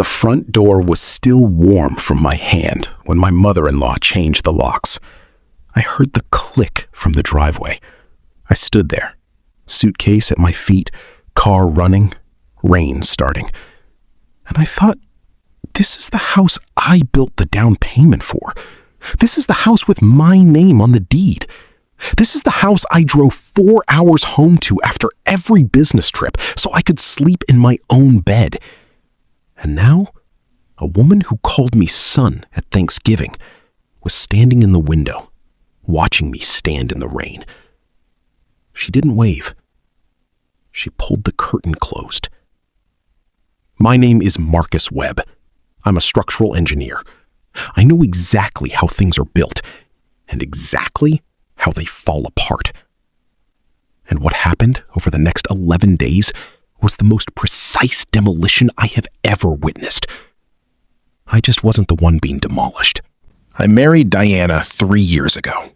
The front door was still warm from my hand when my mother-in-law changed the locks. I heard the click from the driveway. I stood there, suitcase at my feet, car running, rain starting. And I thought, this is the house I built the down payment for. This is the house with my name on the deed. This is the house I drove 4 hours home to after every business trip so I could sleep in my own bed. And now, a woman who called me son at Thanksgiving was standing in the window, watching me stand in the rain. She didn't wave. She pulled the curtain closed. My name is Marcus Webb. I'm a structural engineer. I know exactly how things are built and exactly how they fall apart. And what happened over the next 11 days was the most precise demolition I have ever witnessed. I just wasn't the one being demolished. I married Diana 3 years ago.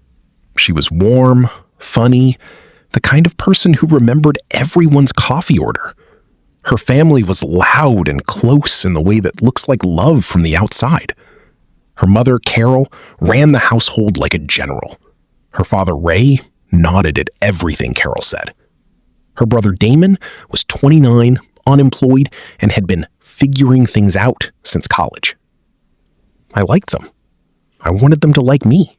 She was warm, funny, the kind of person who remembered everyone's coffee order. Her family was loud and close in the way that looks like love from the outside. Her mother, Carol, ran the household like a general. Her father, Ray, nodded at everything Carol said. Her brother, Damon, was 29, unemployed, and had been figuring things out since college. I liked them. I wanted them to like me.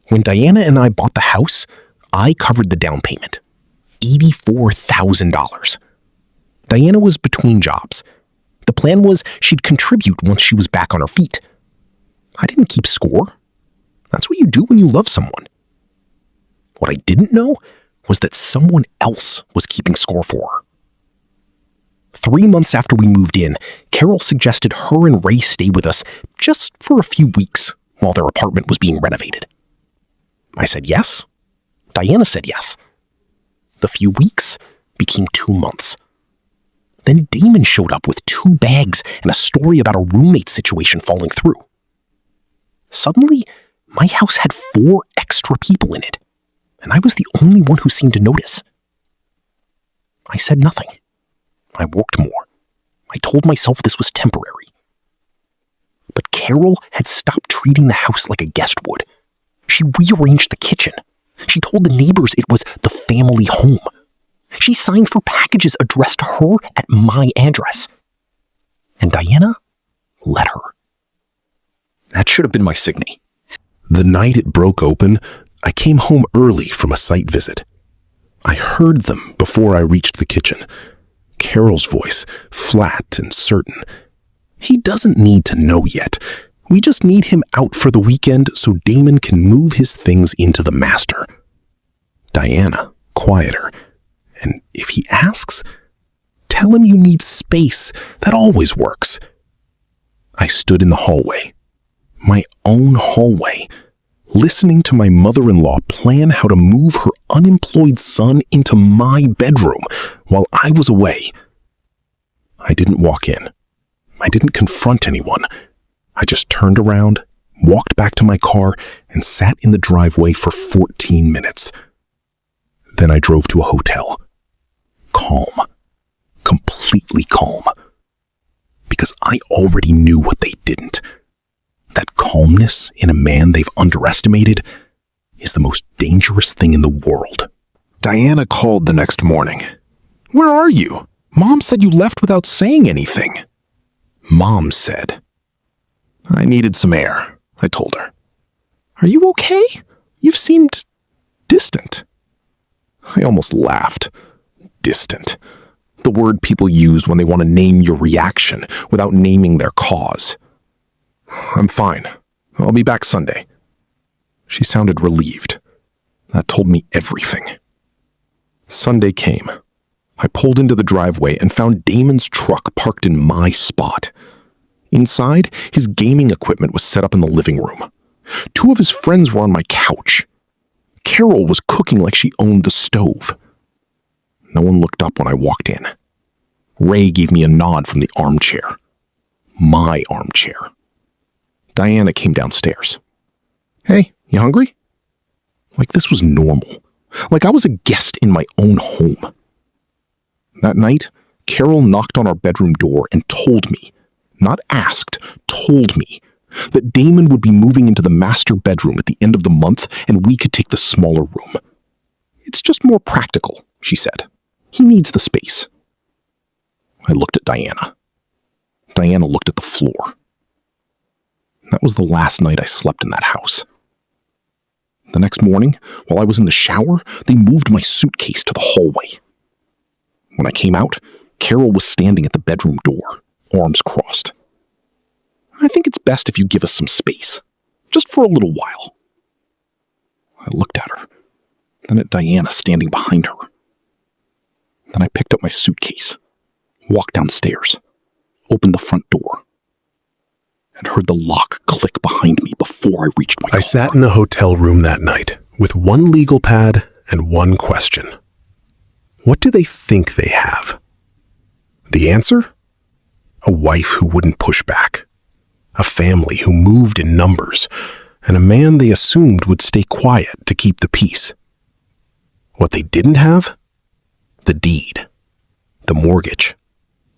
When Diana and I bought the house, I covered the down payment, $84,000. Diana was between jobs. The plan was she'd contribute once she was back on her feet. I didn't keep score. That's what you do when you love someone. What I didn't know was that someone else was keeping score for her. 3 months after we moved in, Carol suggested her and Ray stay with us just for a few weeks while their apartment was being renovated. I said yes. Diana said yes. The few weeks became 2 months. Then Damon showed up with 2 bags and a story about a roommate situation falling through. Suddenly, my house had 4 extra people in it, and I was the only one who seemed to notice. I said nothing. I worked more. I told myself this was temporary. But Carol had stopped treating the house like a guest would. She rearranged the kitchen. She told the neighbors it was the family home. She signed for packages addressed to her at my address. And Diana let her. That should have been my signee. The night it broke open, I came home early from a site visit. I heard them before I reached the kitchen. Carol's voice, flat and certain. He doesn't need to know yet. We just need him out for the weekend so Damon can move his things into the master. Diana, quieter. And if he asks, tell him you need space. That always works. I stood in the hallway, my own hallway, listening to my mother-in-law plan how to move her unemployed son into my bedroom while I was away. I didn't walk in. I didn't confront anyone. I just turned around, walked back to my car, and sat in the driveway for 14 minutes. Then I drove to a hotel. Calm. Completely calm. Because I already knew what they didn't. That calmness in a man they've underestimated is the most dangerous thing in the world. Diana called the next morning. "Where are you? Mom said you left without saying anything." Mom said. "I needed some air," I told her. "Are you okay? You've seemed distant." I almost laughed. Distant. The word people use when they want to name your reaction without naming their cause. "I'm fine. I'll be back Sunday." She sounded relieved. That told me everything. Sunday came. I pulled into the driveway and found Damon's truck parked in my spot. Inside, his gaming equipment was set up in the living room. 2 of his friends were on my couch. Carol was cooking like she owned the stove. No one looked up when I walked in. Ray gave me a nod from the armchair. My armchair. Diana came downstairs. "Hey, you hungry?" Like this was normal. Like I was a guest in my own home. That night, Carol knocked on our bedroom door and told me, not asked, told me, that Damon would be moving into the master bedroom at the end of the month and we could take the smaller room. It's just more practical, she said. He needs the space. I looked at Diana. Diana looked at the floor. That was the last night I slept in that house. The next morning, while I was in the shower, they moved my suitcase to the hallway. When I came out, Carol was standing at the bedroom door, arms crossed. I think it's best if you give us some space, just for a little while. I looked at her, then at Diana standing behind her. Then I picked up my suitcase, walked downstairs, opened the front door, and heard the lock click behind me before I reached my car. I sat in a hotel room that night with one legal pad and one question. What do they think they have? The answer? A wife who wouldn't push back, a family who moved in numbers, and a man they assumed would stay quiet to keep the peace. What they didn't have? The deed, the mortgage,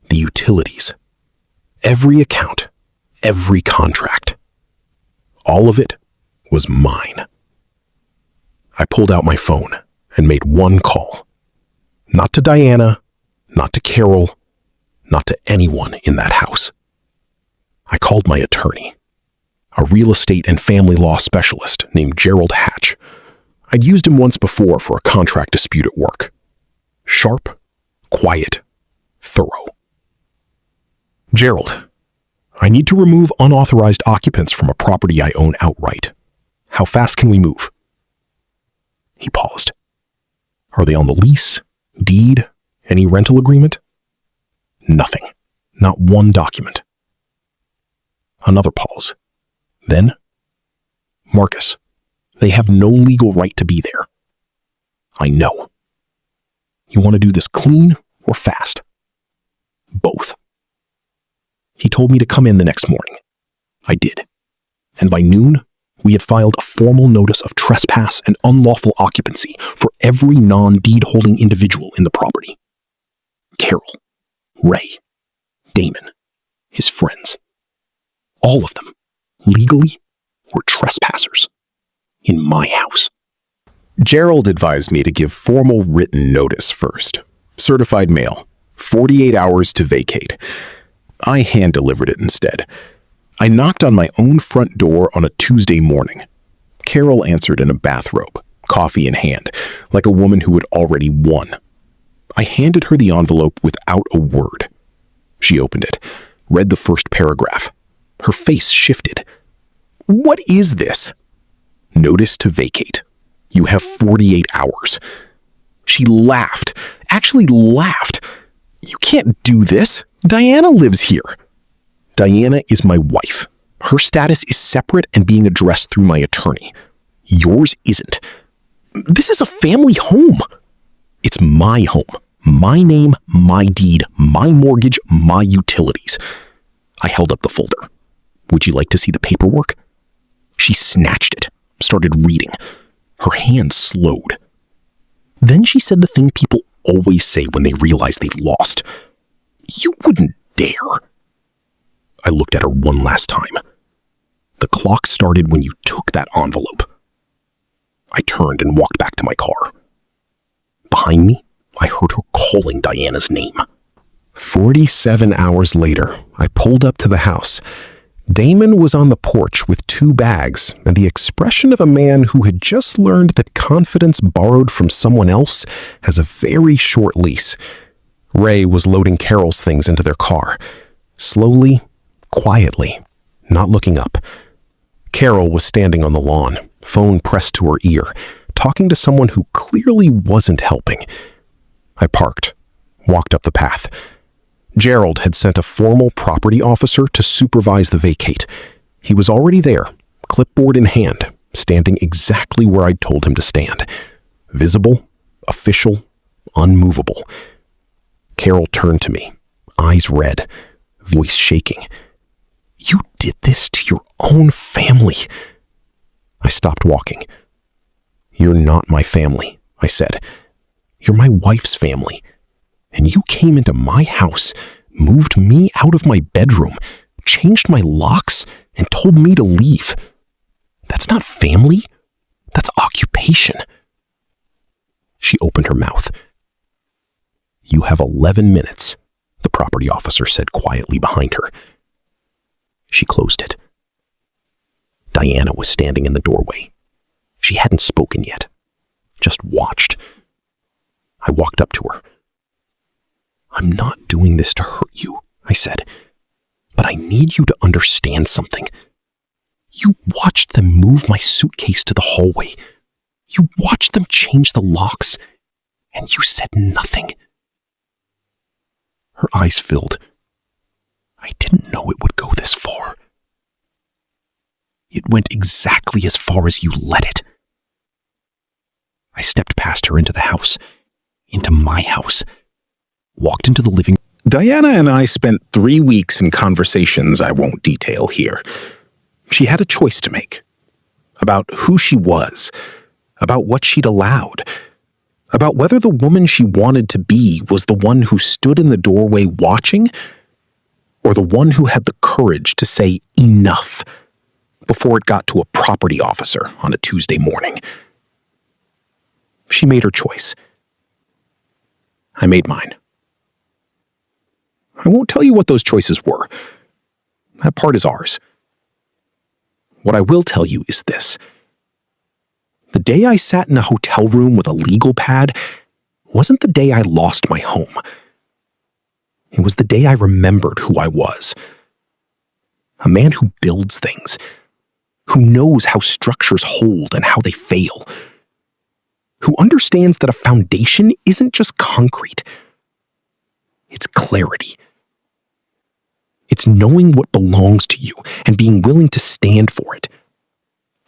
the utilities, every account, every contract. All of it was mine. I pulled out my phone and made one call. Not to Diana, not to Carol, not to anyone in that house. I called my attorney, a real estate and family law specialist named Gerald Hatch. I'd used him once before for a contract dispute at work. Sharp, quiet, thorough. Gerald, I need to remove unauthorized occupants from a property I own outright. How fast can we move? He paused. Are they on the lease, deed, any rental agreement? Nothing. Not one document. Another pause. Then, Marcus, they have no legal right to be there. I know. You want to do this clean or fast? Both. He told me to come in the next morning. I did. And by noon, we had filed a formal notice of trespass and unlawful occupancy for every non-deed holding individual in the property. Carol, Ray, Damon, his friends. All of them, legally, were trespassers. In my house. Gerald advised me to give formal written notice first. Certified mail, 48 hours to vacate. I hand-delivered it instead. I knocked on my own front door on a Tuesday morning. Carol answered in a bathrobe, coffee in hand, like a woman who had already won. I handed her the envelope without a word. She opened it, read the first paragraph. Her face shifted. What is this? Notice to vacate. You have 48 hours. She laughed, actually laughed. You can't do this. Diana lives here. Diana is my wife. Her status is separate and being addressed through my attorney. Yours isn't. This is a family home. It's my home, my name, my deed, my mortgage, my utilities. I held up the folder. Would you like to see the paperwork? She snatched it, started reading. Her hand slowed. Then she said the thing people always say when they realize they've lost. You wouldn't dare. I looked at her one last time. The clock started when you took that envelope. I turned and walked back to my car. Behind me, I heard her calling Diana's name. 47 hours later, I pulled up to the house. Damon was on the porch with 2 bags and the expression of a man who had just learned that confidence borrowed from someone else has a very short lease. Ray was loading Carol's things into their car. Slowly, quietly, not looking up. Carol was standing on the lawn, phone pressed to her ear, talking to someone who clearly wasn't helping. I parked, walked up the path. Gerald had sent a formal property officer to supervise the vacate. He was already there, clipboard in hand, standing exactly where I'd told him to stand. Visible, official, unmovable. Carol turned to me, eyes red, voice shaking. You did this to your own family. I stopped walking. You're not my family, I said. You're my wife's family. And you came into my house, moved me out of my bedroom, changed my locks, and told me to leave. That's not family. That's occupation. She opened her mouth. You have 11 minutes, the property officer said quietly behind her. She closed it. Diana was standing in the doorway. She hadn't spoken yet, just watched. I walked up to her. I'm not doing this to hurt you, I said, but I need you to understand something. You watched them move my suitcase to the hallway. You watched them change the locks, and you said nothing. Her eyes filled. I didn't know it would go this far. It went exactly as far as you let it. I stepped past her into the house, into my house, walked into the living room. Diana and I spent 3 weeks in conversations I won't detail here. She had a choice to make about who she was, about what she'd allowed, about whether the woman she wanted to be was the one who stood in the doorway watching, or the one who had the courage to say enough before it got to a property officer on a Tuesday morning. She made her choice. I made mine. I won't tell you what those choices were. That part is ours. What I will tell you is this. The day I sat in a hotel room with a legal pad wasn't the day I lost my home. It was the day I remembered who I was. A man who builds things, who knows how structures hold and how they fail, who understands that a foundation isn't just concrete. It's clarity. It's knowing what belongs to you and being willing to stand for it.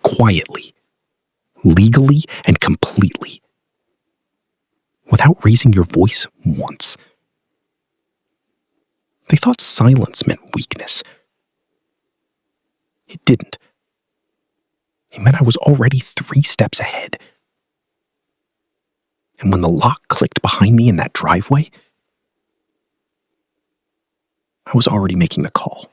Quietly, legally, and completely. Without raising your voice once. They thought silence meant weakness. It didn't. It meant I was already 3 steps ahead. And when the lock clicked behind me in that driveway, I was already making the call.